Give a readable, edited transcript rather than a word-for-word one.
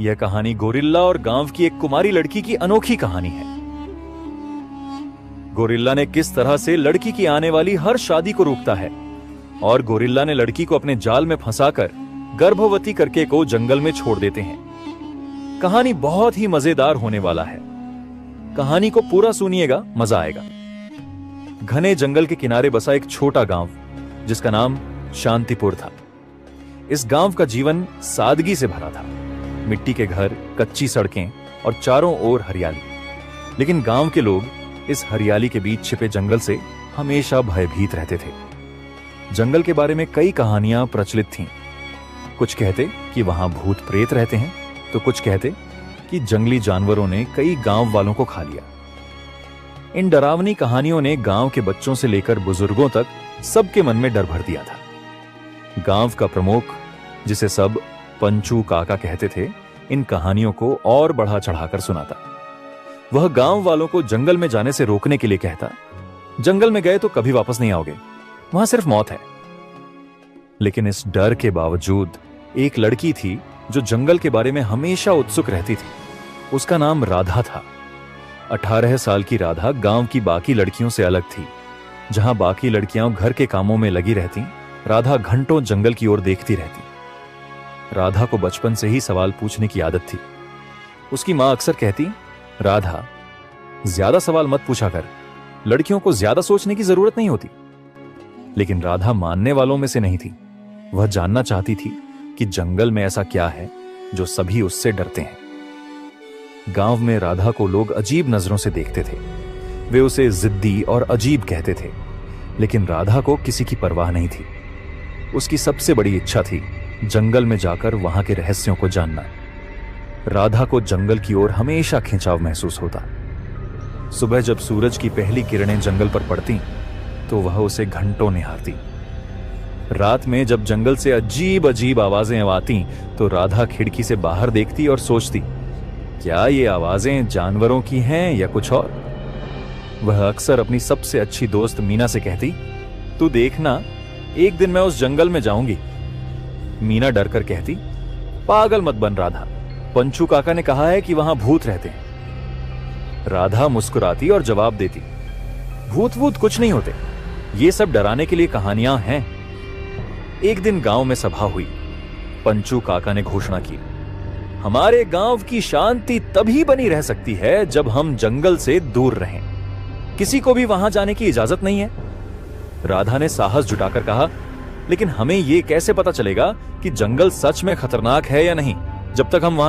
यह कहानी गोरिल्ला और गांव की एक कुमारी लड़की की अनोखी कहानी है। गोरिल्ला ने किस तरह से लड़की की आने वाली हर शादी को रोकता है और गोरिल्ला ने लड़की को अपने जाल में फंसाकर गर्भवती करके को जंगल में छोड़ देते हैं। कहानी बहुत ही मजेदार होने वाला है। कहानी को पूरा सुनिएगा, मजा आएगा। घने जंगल के किनारे बसा एक छोटा गांव जिसका नाम शांतिपुर था। इस गांव का जीवन सादगी से भरा था। मिट्टी के घर, कच्ची सड़कें और चारों ओर हरियाली। लेकिन गांव के लोग इस हरियाली के बीच छिपे जंगल से हमेशा भयभीत रहते थे। जंगल के बारे में कई कहानियां प्रचलित थीं। कुछ कहते कि वहां भूत प्रेत रहते हैं, तो कुछ कहते कि जंगली जानवरों ने कई गांव वालों को खा लिया। इन डरावनी कहानियों ने गांव के बच्चों से लेकर बुजुर्गों तक सबके मन में डर भर दिया था। गांव का प्रमुख, जिसे सब पंचू काका कहते थे, इन कहानियों को और बढ़ा चढ़ाकर सुनाता। वह गांव वालों को जंगल में जाने से रोकने के लिए कहता, जंगल में गए तो कभी वापस नहीं आओगे, वहां सिर्फ मौत है। लेकिन इस डर के बावजूद एक लड़की थी जो जंगल के बारे में हमेशा उत्सुक रहती थी। उसका नाम राधा था। 18 साल की राधा गांव की बाकी लड़कियों से अलग थी। जहां बाकी लड़कियां घर के कामों में लगी रहती, राधा घंटों जंगल की ओर देखती रहती। राधा को बचपन से ही सवाल पूछने की आदत थी। उसकी मां अक्सर कहती, राधा, ज्यादा सवाल मत पूछा कर, लड़कियों को ज्यादा सोचने की जरूरत नहीं होती। लेकिन राधा मानने वालों में से नहीं थी। वह जानना चाहती थी कि जंगल में ऐसा क्या है जो सभी उससे डरते हैं। गांव में राधा को लोग अजीब नजरों से देखते थे। वे उसे जिद्दी और अजीब कहते थे। लेकिन राधा को किसी की परवाह नहीं थी। उसकी सबसे बड़ी इच्छा थी जंगल में जाकर वहां के रहस्यों को जानना। राधा को जंगल की ओर हमेशा खिंचाव महसूस होता। सुबह जब सूरज की पहली किरणें जंगल पर पड़ती तो वह उसे घंटों निहारती। रात में जब जंगल से अजीब अजीब आवाजें आती तो राधा खिड़की से बाहर देखती और सोचती, क्या ये आवाजें जानवरों की हैं या कुछ और। वह अक्सर अपनी सबसे अच्छी दोस्त मीना से कहती, तू देखना, एक दिन मैं उस जंगल में जाऊंगी। मीना डर कर कहती, पागल मत बन राधा, पंचू काका ने कहा है कि वहां भूत रहते हैं। राधा मुस्कुराती और जवाब देती, भूत वूत कुछ नहीं होते, ये सब डराने के लिए कहानियां हैं। एक दिन गांव में सभा हुई। पंचू काका ने घोषणा की, हमारे गांव की शांति तभी बनी रह सकती है जब हम जंगल से दूर रहें। किसी को भी वहां जाने की इजाजत नहीं है। राधा ने साहस जुटाकर कहा, लेकिन हमें यह कैसे पता चलेगा कि जंगल सच में खतरनाक है या नहीं, जब तक हम वहां नहीं